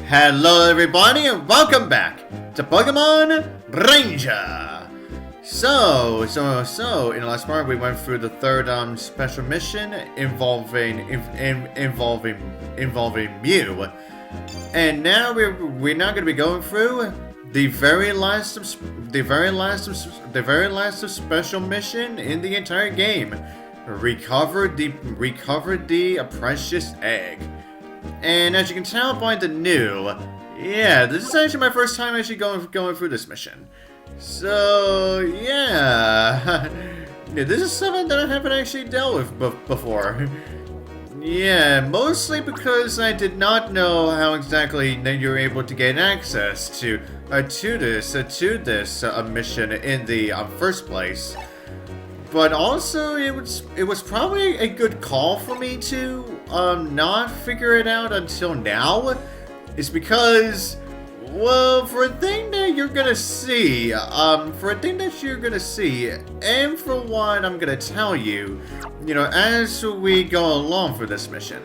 Hello everybody and welcome back to Pokemon Ranger! So, in the last part we went through the third special mission involving Mew. And now we're now going to be going through the very last special mission in the entire game. Recover the precious egg. And as you can tell by the new, this is actually my first time actually going through this mission. So yeah, this is something that I haven't actually dealt with before. Yeah, mostly because I did not know how exactly that you're able to get access to this mission in the first place. But also, it was probably a good call for me to not figure it out until now. It's because, well, for a thing that you're gonna see, and for what I'm gonna tell you, as we go along for this mission.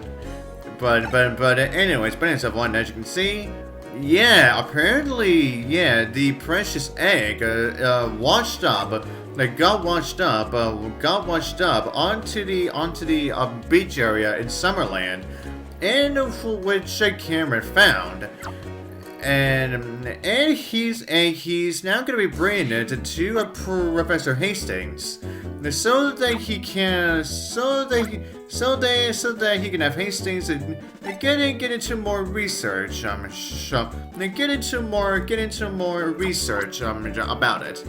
But anyways, one, as you can see, apparently, the precious egg washed up. Got washed up onto the beach area in Summerland, and which Cameron found, and he's now going to be bringing it to Professor Hastings, so that he can have Hastings get into more research get into more research about it.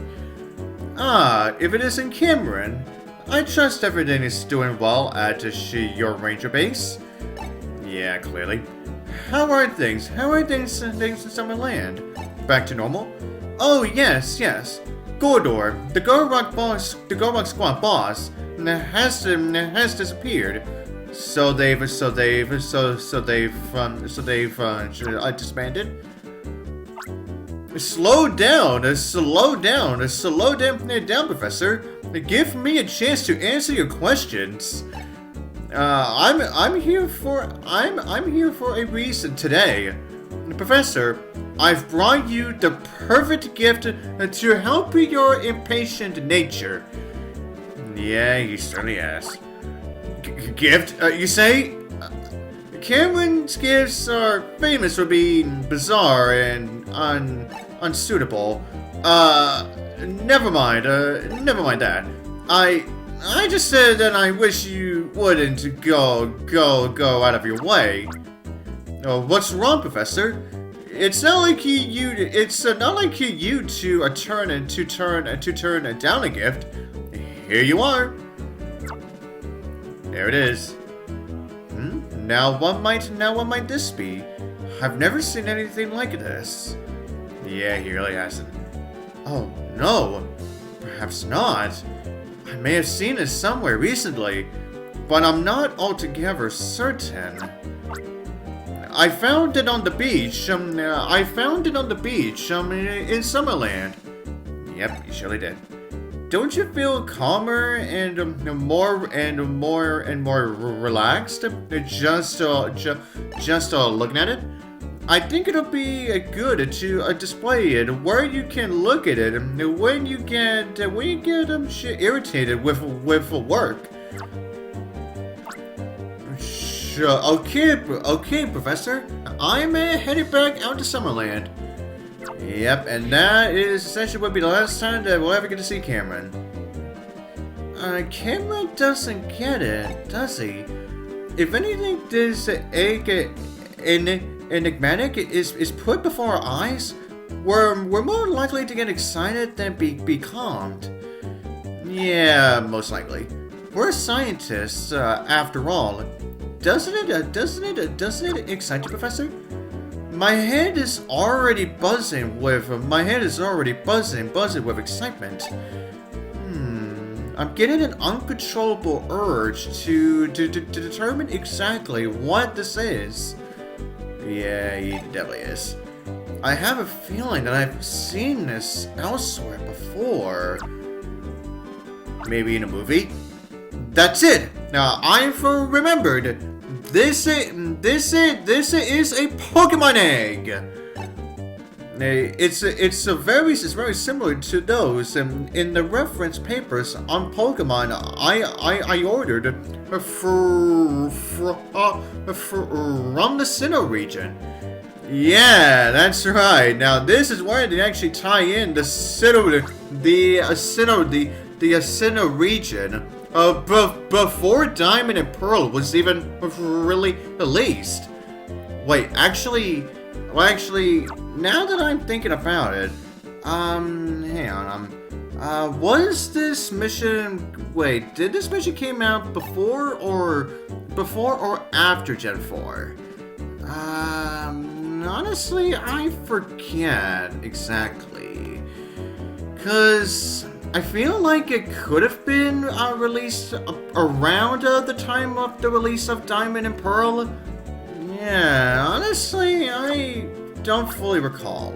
If it isn't Cameron, I trust everything is doing well at your ranger base. Yeah, clearly. How are things? Things in Summerland? Back to normal? Oh, yes. Gordor, the Gorrock squad boss, has disappeared. So they've disbanded. Slow down, Professor. Give me a chance to answer your questions. I'm here for a reason today, Professor. I've brought you the perfect gift to help your impatient nature. Yeah, he certainly has. Gift? You say? Cameron's gifts are famous for being bizarre and unsuitable. Never mind that. I just said that I wish you wouldn't go out of your way. Oh, what's wrong, Professor? It's not like you to turn down a gift. Here you are. There it is. Now what might this be? I've never seen anything like this. Yeah, he really hasn't. Oh no, perhaps not. I may have seen it somewhere recently, but I'm not altogether certain. I found it on the beach. In Summerland. Yep, you surely did. Don't you feel calmer and more relaxed just looking at it? I think it'll be good to display it where you can look at it when you get irritated with work. Sure, okay, Professor. I'm headed back out to Summerland. Yep, and that is essentially will be the last time that we'll ever get to see Cameron. Cameron doesn't get it, does he? If anything, this egg enigmatic is put before our eyes, we're more likely to get excited than be calmed. Yeah, most likely. We're scientists, after all. Doesn't it excite you, Professor? My head is already buzzing with excitement. I'm getting an uncontrollable urge to determine exactly what this is. Yeah, he definitely is. I have a feeling that I've seen this elsewhere before. Maybe in a movie? That's it! Now, I've remembered. This this is a Pokemon egg. It's very similar to those in the reference papers on Pokemon I ordered from the Sinnoh region. Yeah, that's right. Now this is where they actually tie in the Sinnoh region before Diamond and Pearl was even really released. Wait, actually, now that I'm thinking about it, hang on, was this mission, wait, did this mission came out before or after Gen 4? Honestly, I forget exactly, cause I feel like it could have been released around the time of the release of Diamond and Pearl. Yeah, honestly, I don't fully recall.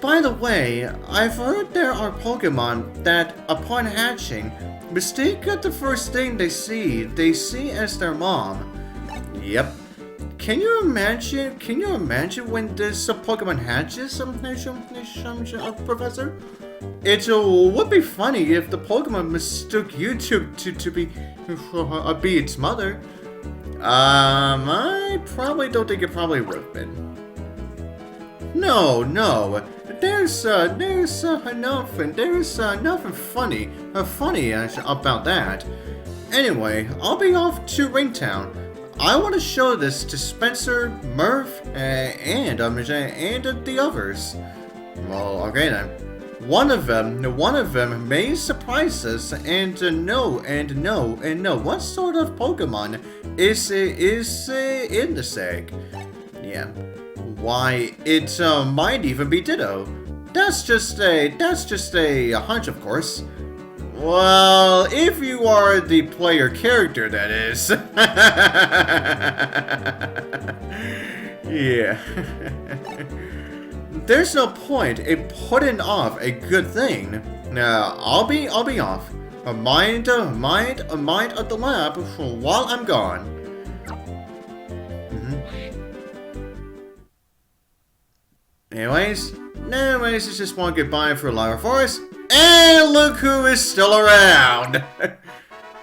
By the way, I've heard there are Pokemon that, upon hatching, mistake the first thing they see as their mom. Yep. Can you imagine when this Pokemon hatches, Professor? It would be funny if the Pokemon mistook you to be its mother. I probably don't think it probably would have been. No. There's nothing funny about that. Anyway, I'll be off to Ringtown. I want to show this to Spenser, Murph, and the others. Well, okay then. One of them may surprise us and know what sort of Pokemon is in this egg. Yeah. Why, it might even be Ditto. That's just a hunch, of course. Well, if you are the player character, that is. Yeah. There's no point in putting off a good thing. I'll be off. Mind at the lab while I'm gone. Anyways, it's just one goodbye for Lyra Forest. And look who is still around!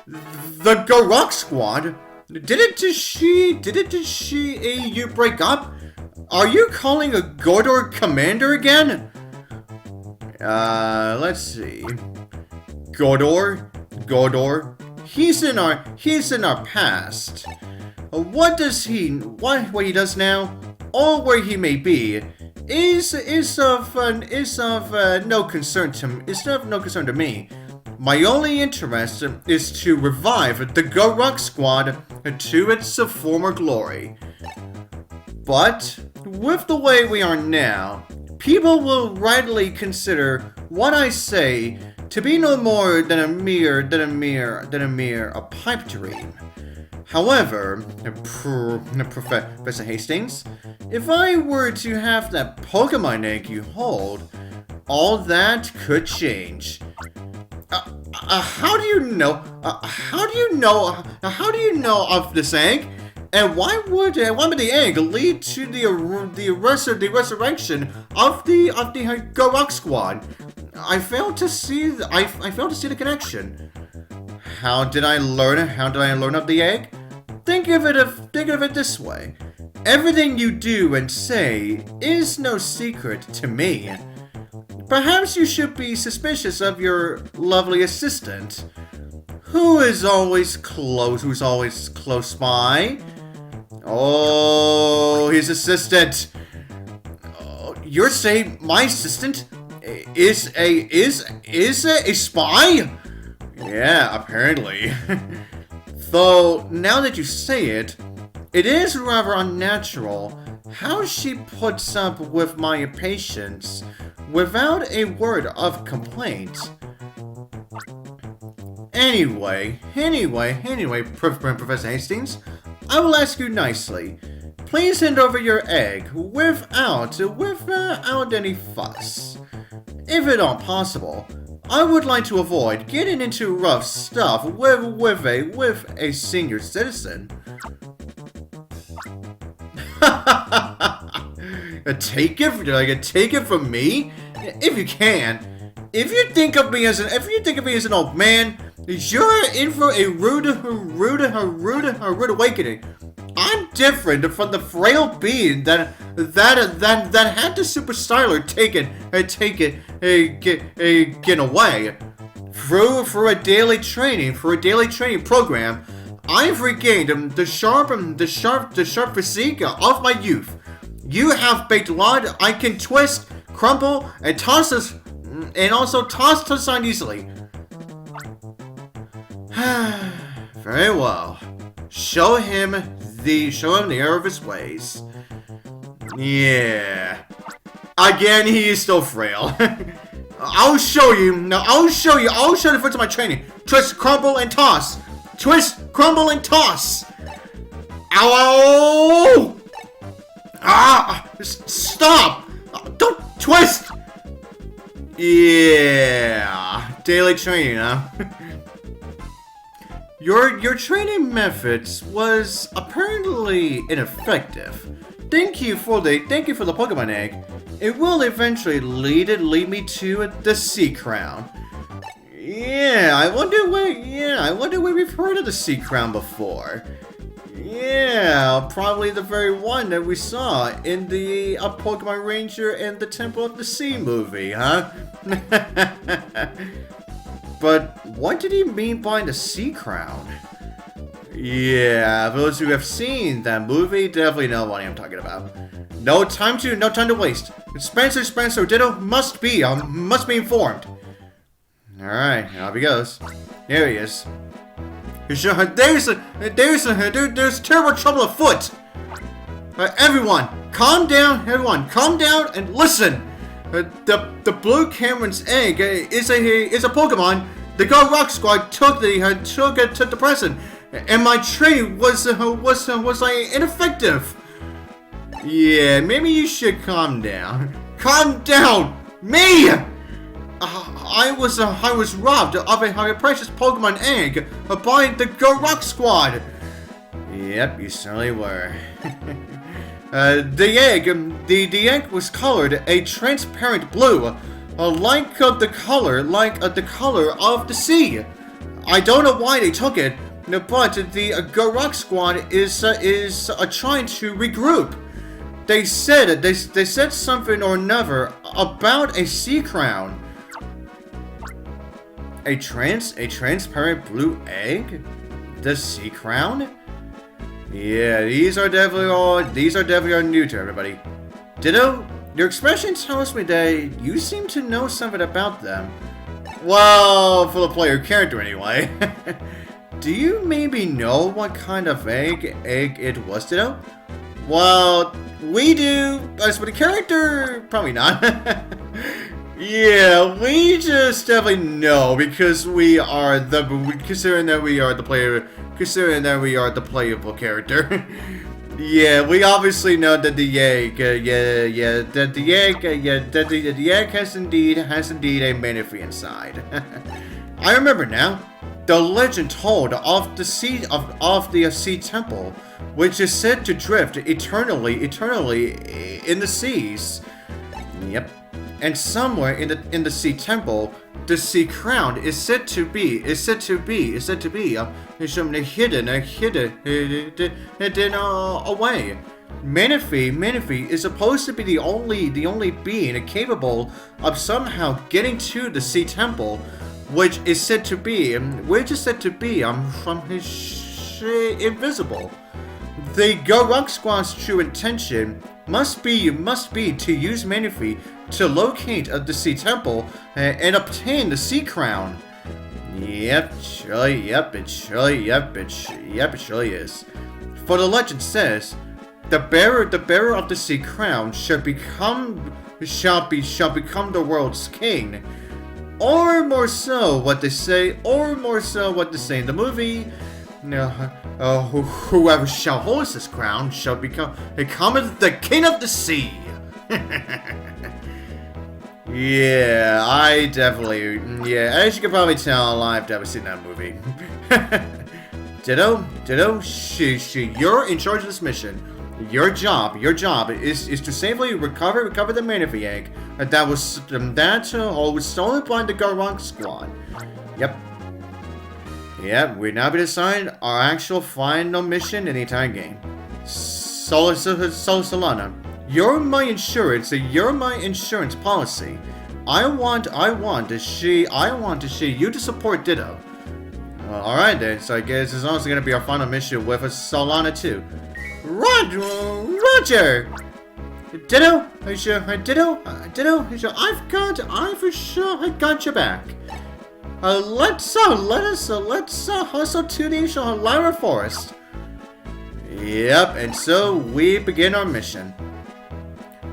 The Garrock Squad? Didn't you break up? Are you calling a Godor commander again? Let's see. Godor. He's in our past. What he does now, or where he may be, is of no concern to me. My only interest is to revive the Garrock Squad to its former glory. But with the way we are now, people will rightly consider what I say to be no more than a mere pipe dream. However, Professor Hastings, if I were to have that Pokemon egg you hold, all that could change. How do you know? How do you know of this egg? And why would the egg lead to the resurrection of the Garrock Squad? I failed to see the connection. How did I learn of the egg? Think of it this way. Everything you do and say is no secret to me. Perhaps you should be suspicious of your lovely assistant, who's always close by. Oh, his assistant. Oh, you're saying my assistant is a spy? Yeah, apparently. Though, now that you say it, it is rather unnatural how she puts up with my impatience without a word of complaint. Anyway, Professor Hastings, I will ask you nicely. Please hand over your egg without any fuss. If at all possible, I would like to avoid getting into rough stuff with a senior citizen. Take it from me? If you can. If you think of me as an old man, you're in for a rude awakening. I'm different from the frail being that had the super styler taken away. Through a daily training program, I've regained the sharp physique of my youth. You have baked lard I can twist, crumple, and toss to the side easily. Very well. Show him the error of his ways. Yeah. Again, he is still frail. I'll show you. I'll show the fruits of my training. Twist, crumble, and toss. Twist, crumble, and toss. Ow! Ah! Stop! Don't twist! Yeah. Daily training, huh? Your training methods was apparently ineffective. Thank you for the Pokemon egg. It will eventually lead me to the Sea Crown. Yeah, I wonder where we've heard of the Sea Crown before. Yeah, probably the very one that we saw in the Pokemon Ranger and the Temple of the Sea movie, huh? But what did he mean by the Sea Crown? Yeah, those who have seen that movie definitely know what I'm talking about. No time to waste. Spenser Ditto must be informed. Alright, off he goes. There he is. There's terrible trouble afoot. Everyone, calm down and listen. The Blue Cameron's egg is a Pokemon. The Go Rock Squad took it to the present, and my training was ineffective. Yeah, maybe you should calm down. Calm down, me. I was robbed of a precious Pokemon egg by the Go Rock Squad. Yep, you certainly were. The egg was colored a transparent blue, like the color of the sea. I don't know why they took it, but the Go Rock Squad is trying to regroup. They said something or another about a Sea Crown. A transparent blue egg? The Sea Crown? Yeah, these are definitely new to everybody. Ditto, your expression tells me that you seem to know something about them. Well, for the player character anyway. Do you maybe know what kind of egg it was, Ditto? Well, we do. As for the character, probably not. Yeah, we just definitely know because considering that we are the playable character. Yeah, we obviously know that the egg has indeed a Manaphy inside. I remember now. The legend told of the sea temple, which is said to drift eternally in the seas. Yep. And somewhere in the Sea Temple, the Sea Crown is said to be hidden away. Manaphy is supposed to be the only being capable of somehow getting to the Sea Temple, which is said to be from his invisible. The Go Rock Squad's true intention must be to use Manaphy to locate the Sea Temple and obtain the Sea Crown. Yep, it surely is. For the legend says, the bearer of the Sea Crown shall become the world's king. Or more so what they say in the movie. Whoever shall hold this crown shall become the king of the sea. Yeah, I definitely. Yeah, as you can probably tell, I've never seen that movie. Ditto, you're in charge of this mission. Your job is to safely recover the Manaphy egg that was stolen by the Garunk squad. Yep. Yep, we now be assigned our actual final mission in the entire game. Solana, you're my insurance policy. I want to see you to support Ditto. Well, alright then, so I guess it's also gonna be our final mission with Solana too. Roger! Ditto? Are you sure? Ditto? Are you sure? I got your back. Let's hustle to the Lyra Forest. Yep, and so we begin our mission.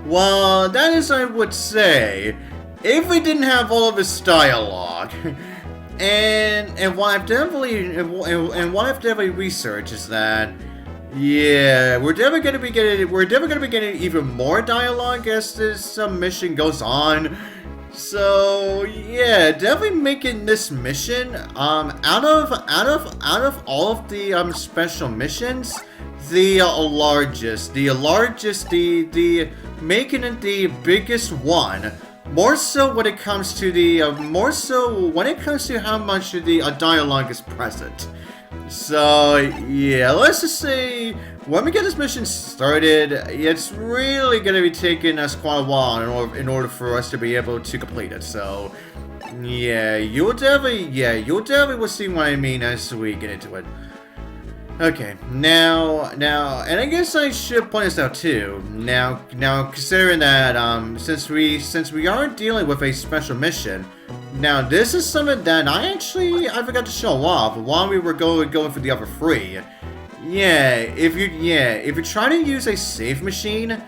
Well, that is, I would say, if we didn't have all of this dialogue, and what I've definitely researched is that, yeah, we're definitely gonna be getting even more dialogue as this mission goes on. So yeah, definitely making this mission out of all of the special missions, the making it the biggest one. More so when it comes to how much the dialogue is present. So yeah, let's just say when we get this mission started, it's really gonna be taking us quite a while in order for us to be able to complete it. So yeah, you'll definitely will see what I mean as we get into it. Okay, now, and I guess I should point this out too. Now, considering that since we are dealing with a special mission, now this is something that I forgot to show off while we were going for the other three. Yeah, if you try to use a save machine,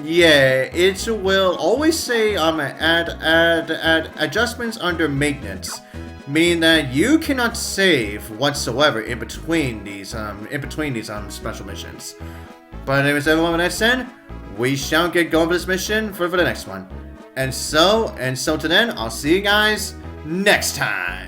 yeah, it will always say add adjustments under maintenance. Meaning that you cannot save whatsoever in between these special missions. But anyways, everyone, with that said, we shall get going for this mission for the next one. And so to then, I'll see you guys next time.